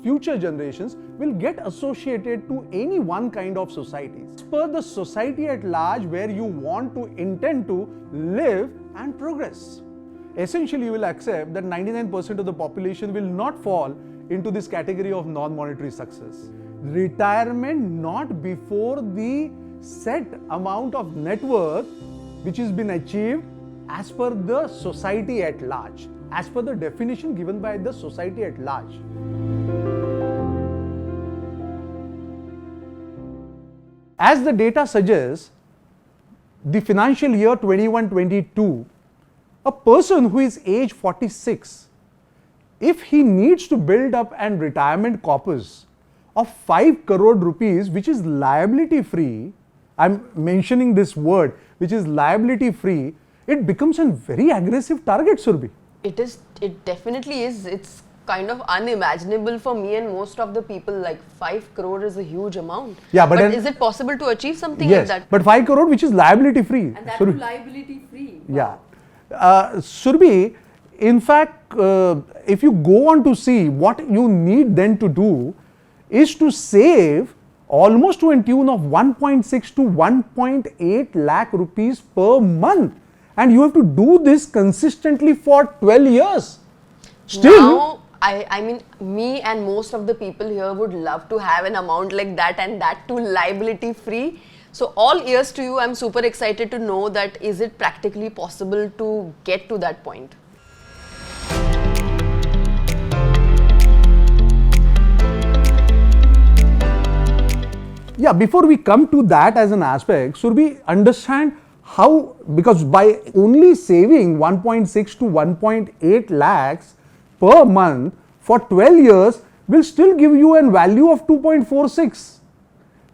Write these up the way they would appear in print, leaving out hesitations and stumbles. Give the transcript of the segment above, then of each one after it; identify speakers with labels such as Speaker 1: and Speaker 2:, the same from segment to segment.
Speaker 1: future generations will get associated to any one kind of society. As per the society at large where you want to intend to live and progress. Essentially, you will accept that 99% of the population will not fall into this category of non-monetary success. Retirement not before the set amount of net worth which has been achieved as per the society at large, as per the definition given by the society at large. As the data suggests, the financial year 21-22, a person who is age 46, if he needs to build up an retirement corpus of 5 crore rupees, which is liability free, I'm mentioning this word, which is liability free, it becomes a very aggressive target, Surbhi.
Speaker 2: It definitely is. It's kind of unimaginable for me and most of the people. Like 5 crore is a huge amount.
Speaker 1: Yeah, but
Speaker 2: is it possible to achieve something
Speaker 1: yes,
Speaker 2: like that?
Speaker 1: But 5 crore which is liability free.
Speaker 3: And that too liability free. Wow.
Speaker 1: Yeah. Surbhi, in fact, if you go on to see what you need then to do is to save almost to a tune of 1.6 to 1.8 lakh rupees per month. And you have to do this consistently for 12 years. Still,
Speaker 2: now, I mean, me and most of the people here would love to have an amount like that, and that too liability free. So all ears to you. I'm super excited to know that is it practically possible to get to that point?
Speaker 1: yeah, before we come to that as an aspect, should we understand how, because by only saving 1.6 to 1.8 lakhs per month for 12 years will still give you a value of 2.46.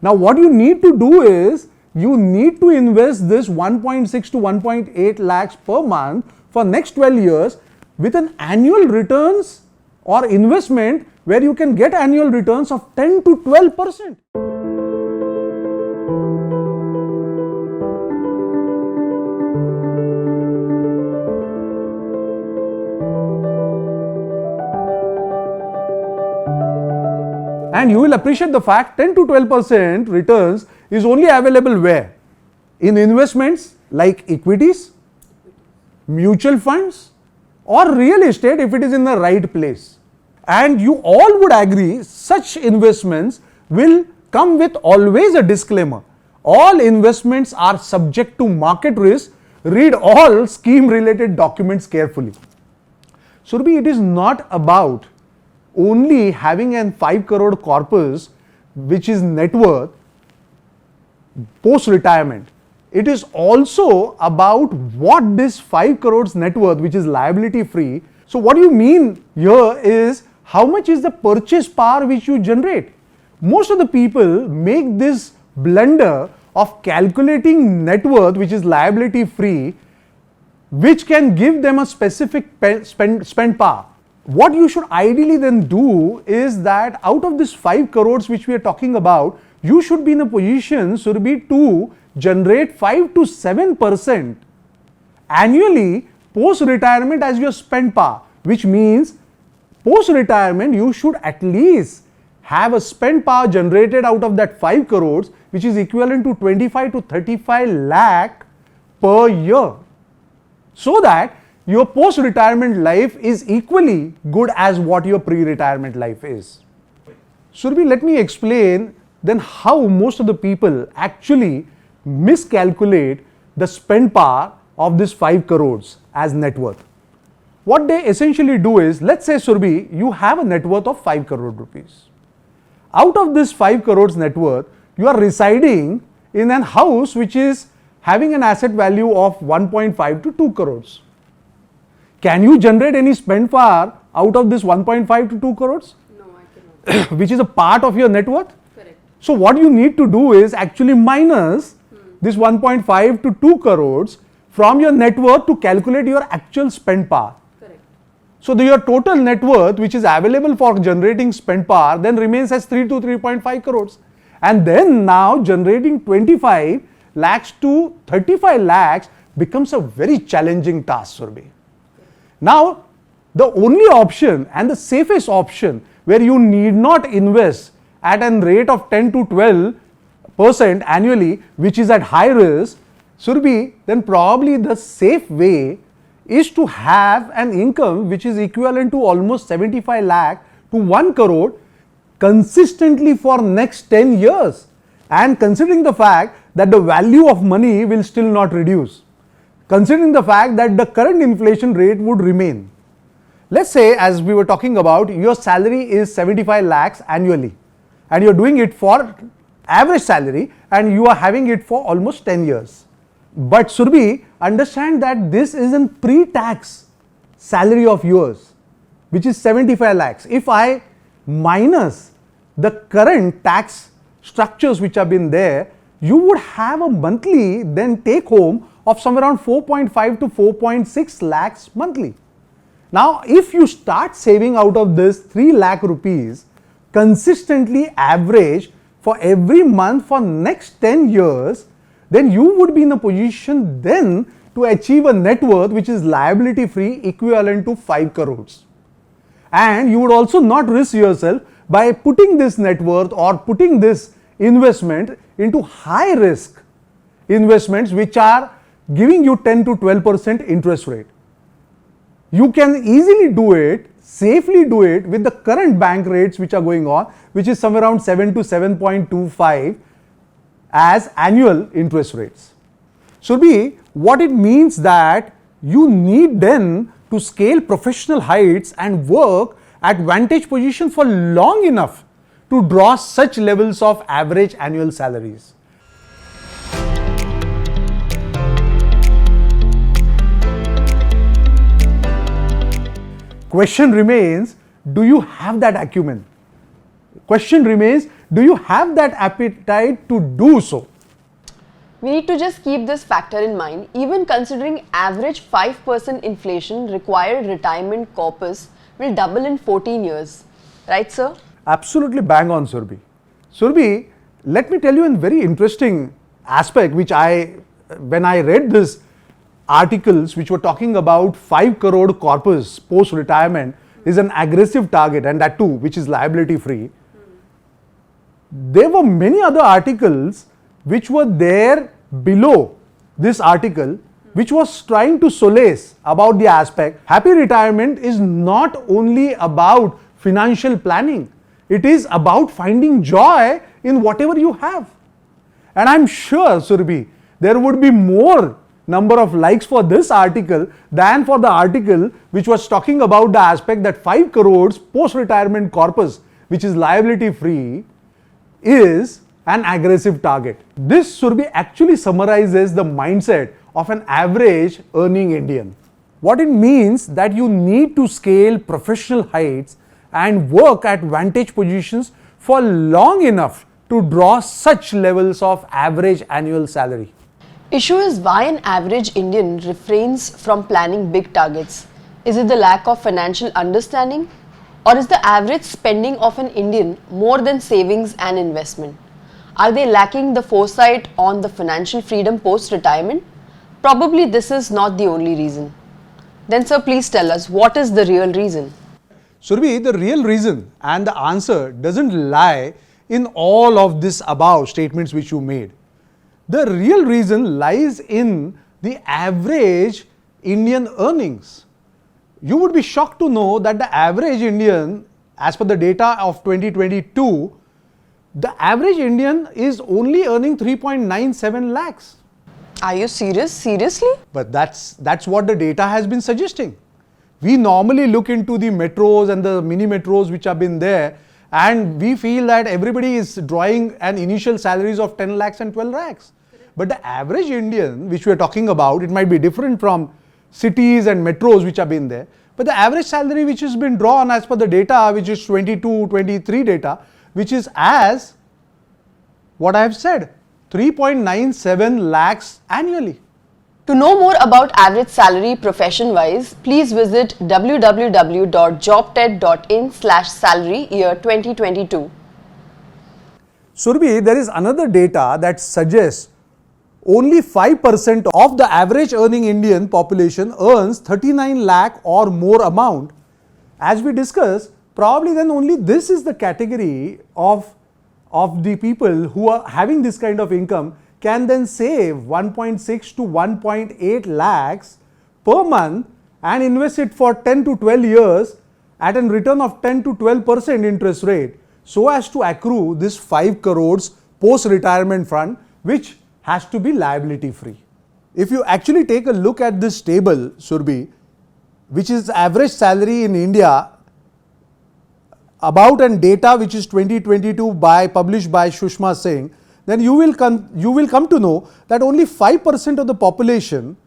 Speaker 1: Now what you need to do is, you need to invest this 1.6 to 1.8 lakhs per month for next 12 years with an annual returns or investment where you can get annual returns of 10 to 12%. And you will appreciate the fact 10 to 12% returns is only available where? In investments like equities, mutual funds, or real estate if it is in the right place. And you all would agree such investments will come with always a disclaimer. All investments are subject to market risk. Read all scheme related documents carefully. Surbhi, it is not about only having a 5 crore corpus which is net worth post retirement. It is also about what this 5 crores net worth which is liability free. So what you mean here is how much is the purchase power which you generate. Most of the people make this blunder of calculating net worth which is liability free, which can give them a specific spend power. What you should ideally then do is that out of this 5 crores which we are talking about, you should be in a position, Surbhi, to generate 5 to 7% annually post-retirement as your spend power, which means post-retirement you should at least have a spend power generated out of that 5 crores which is equivalent to 25 to 35 lakh per year, so that your post-retirement life is equally good as what your pre-retirement life is. Surbhi, let me explain then how most of the people actually miscalculate the spend power of this 5 crores as net worth. What they essentially do is, let's say Surbhi, you have a net worth of 5 crore rupees. Out of this 5 crores net worth, you are residing in an house which is having an asset value of 1.5 to 2 crores. Can you generate any spend power out of this 1.5 to 2 crores?
Speaker 3: No, I cannot.
Speaker 1: Which is a part of your net worth?
Speaker 3: Correct.
Speaker 1: So what you need to do is actually minus this 1.5 to 2 crores from your net worth to calculate your actual spend power.
Speaker 3: Correct.
Speaker 1: So your total net worth which is available for generating spend power then remains as 3 to 3.5 crores. And then now generating 25 lakhs to 35 lakhs becomes a very challenging task, Surbhi. Now, the only option and the safest option where you need not invest at a rate of 10 to 12% annually, which is at high risk, Surbhi, then probably the safe way is to have an income which is equivalent to almost 75 lakh to 1 crore consistently for next 10 years, and considering the fact that the value of money will still not reduce, considering the fact that the current inflation rate would remain. Let's say, as we were talking about, your salary is 75 lakhs annually and you're doing it for average salary and you are having it for almost 10 years. But Surbhi, understand that this is a pre-tax salary of yours, which is 75 lakhs. If I minus the current tax structures which have been there, you would have a monthly then take home of somewhere around 4.5 to 4.6 lakhs monthly. Now, if you start saving out of this 3 lakh rupees consistently average for every month for next 10 years, then you would be in a position then to achieve a net worth which is liability free equivalent to 5 crores. And you would also not risk yourself by putting this net worth or putting this investment into high risk investments which are giving you 10 to 12% interest rate. You can easily do it, safely do it with the current bank rates which are going on, which is somewhere around 7 to 7.25 as annual interest rates. Surbhi, what it means that you need then to scale professional heights and work at vantage position for long enough to draw such levels of average annual salaries. Question remains, do you have that acumen? Question remains, do you have that appetite to do so?
Speaker 2: We need to just keep this factor in mind. Even considering average 5% inflation, required retirement corpus will double in 14 years. Right, sir?
Speaker 1: Absolutely bang on, Surbhi. Surbhi, let me tell you a very interesting aspect which when I read this articles which were talking about 5 crore corpus post retirement is an aggressive target, and that too which is liability free. There were many other articles which were there below this article which was trying to solace about the aspect happy retirement is not only about financial planning, it is about finding joy in whatever you have. And I'm sure, Surbhi, there would be more number of likes for this article than for the article which was talking about the aspect that 5 crores post-retirement corpus, which is liability free, is an aggressive target. This, Surbhi, actually summarizes the mindset of an average earning Indian. What it means that you need to scale professional heights and work at vantage positions for long enough to draw such levels of average annual salary.
Speaker 2: Issue is why an average Indian refrains from planning big targets. Is it the lack of financial understanding, or is the average spending of an Indian more than savings and investment? Are they lacking the foresight on the financial freedom post-retirement? Probably this is not the only reason. Then sir, please tell us, what is the real reason?
Speaker 1: Surbhi, the real reason and the answer doesn't lie in all of this above statements which you made. The real reason lies in the average Indian earnings. You would be shocked to know that the average Indian, as per the data of 2022, the average Indian is only earning 3.97 lakhs.
Speaker 2: Are you serious? Seriously?
Speaker 1: But that's what the data has been suggesting. We normally look into the metros and the mini metros which have been there, and we feel that everybody is drawing an initial salaries of 10 lakhs and 12 lakhs. But the average Indian which we are talking about, it might be different from cities and metros which have been there, but the average salary which has been drawn as per the data, which is 22-23 data, which is as what I have said, 3.97 lakhs annually.
Speaker 2: To know more about average salary profession-wise, please visit www.jobted.in/salary year 2022.
Speaker 1: Surbhi, there is another data that suggests only 5% of the average earning Indian population earns 39 lakh or more amount. As we discussed, probably then only this is the category of the people who are having this kind of income can then save 1.6 to 1.8 lakhs per month and invest it for 10 to 12 years at a return of 10 to 12% interest rate, so as to accrue this 5 crores post-retirement fund, which has to be liability free. If you actually take a look at this table, Surbhi, which is average salary in India, about and data which is 2022 published by Sushma Singh, then you will come to know that only 5% of the population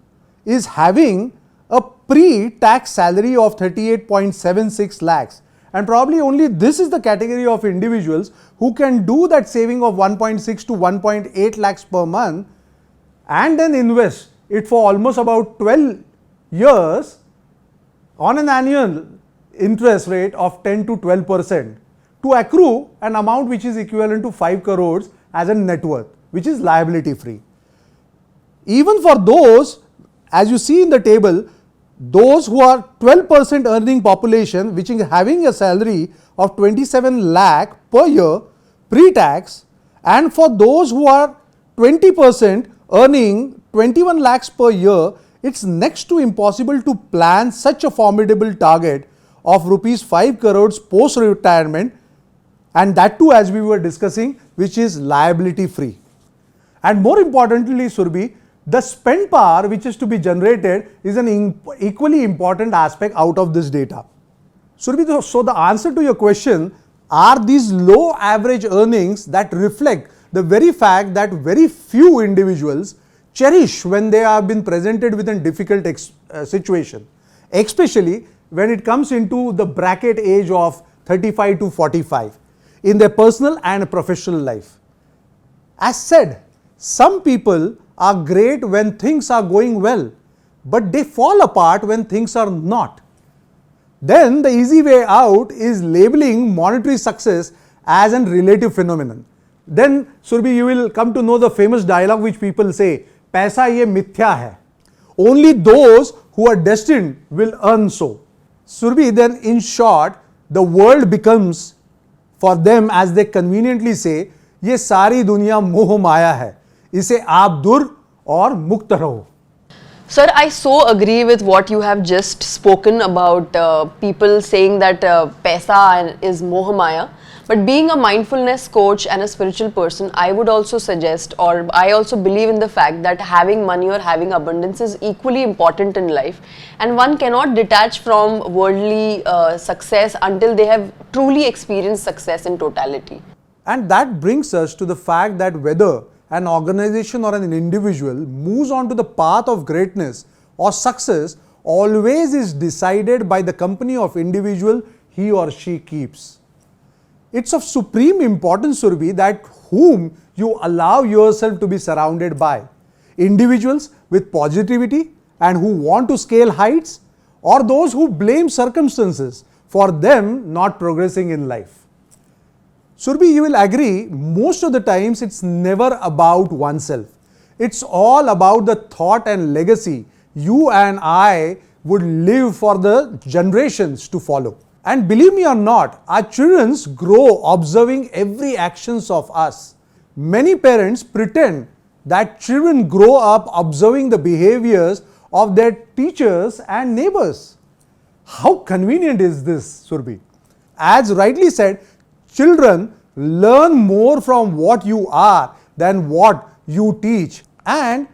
Speaker 1: is having a pre-tax salary of 38.76 lakhs, and probably only this is the category of individuals who can do that saving of 1.6 to 1.8 lakhs per month and then invest it for almost about 12 years on an annual interest rate of 10 to 12% to accrue an amount which is equivalent to 5 crores as a net worth, which is liability free. Even for those, as you see in the table, those who are 12% earning population, which is having a salary of 27 lakh per year pre-tax, and for those who are 20% earning 21 lakhs per year, it's next to impossible to plan such a formidable target of rupees 5 crores post-retirement, and that too, as we were discussing, which is liability free. And more importantly, Surbhi, the spend power which is to be generated is an equally important aspect out of this data. Surbhi, so the answer to your question, are these low average earnings that reflect the very fact that very few individuals cherish when they have been presented with a difficult situation, especially when it comes into the bracket age of 35 to 45 in their personal and professional life. As said, some people are great when things are going well, but they fall apart when things are not. Then the easy way out is labeling monetary success as a relative phenomenon. Then, Surbhi, you will come to know the famous dialogue which people say, "Paisa ye mithya hai. Only those who are destined will earn so." Surbhi, then in short, the world becomes for them, as they conveniently say, "Ye sari duniya moh maya hai. इसे आप दूर और मुक्त रहो."
Speaker 2: Sir, I so agree with what you have just spoken about people saying that paisa is moh maya. But being a mindfulness coach and a spiritual person, I would also suggest, or I also believe in the fact that having money or having abundance is equally important in life, and one cannot detach from worldly success until they have truly experienced success in totality.
Speaker 1: And that brings us to the fact that whether an organization or an individual moves on to the path of greatness or success always is decided by the company of individual he or she keeps. It's of supreme importance, Surbhi, that whom you allow yourself to be surrounded by. Individuals with positivity and who want to scale heights, or those who blame circumstances for them not progressing in life. Surbhi, you will agree, most of the times it's never about oneself. It's all about the thought and legacy you and I would leave for the generations to follow. And believe me or not, our children grow observing every actions of us. Many parents pretend that children grow up observing the behaviors of their teachers and neighbors. How convenient is this, Surbhi? As rightly said, children learn more from what you are than what you teach. And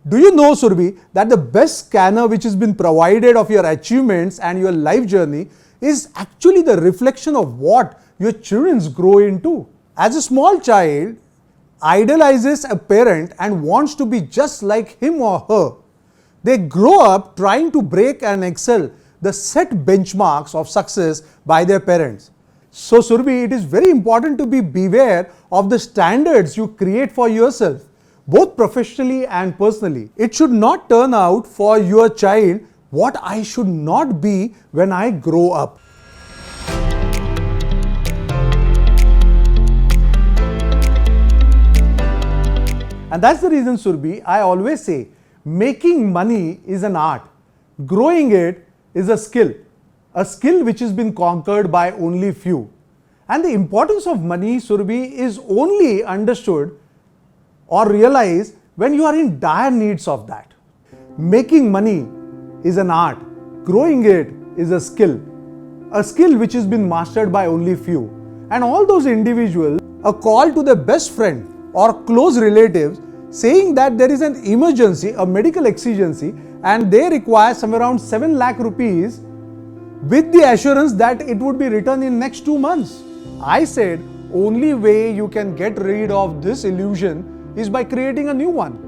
Speaker 1: do you know, Surbhi, that the best scanner which has been provided of your achievements and your life journey is actually the reflection of what your children grow into. As a small child idolizes a parent and wants to be just like him or her, they grow up trying to break and excel the set benchmarks of success by their parents. So, Surbhi, it is very important to be beware of the standards you create for yourself, both professionally and personally. It should not turn out for your child what I should not be when I grow up. And that's the reason, Surbhi, I always say, making money is an art. Growing it is a skill. a skill which has been conquered by only few. And the importance of money, Surabhi, is only understood or realized when you are in dire needs of that. Making money is an art, growing it is a skill which has been mastered by only few. And all those individuals, a call to their best friend or close relatives saying that there is an emergency, a medical exigency, and they require somewhere around 7 lakh rupees with the assurance that it would be returned in next 2 months. I said, only way you can get rid of this illusion is by creating a new one.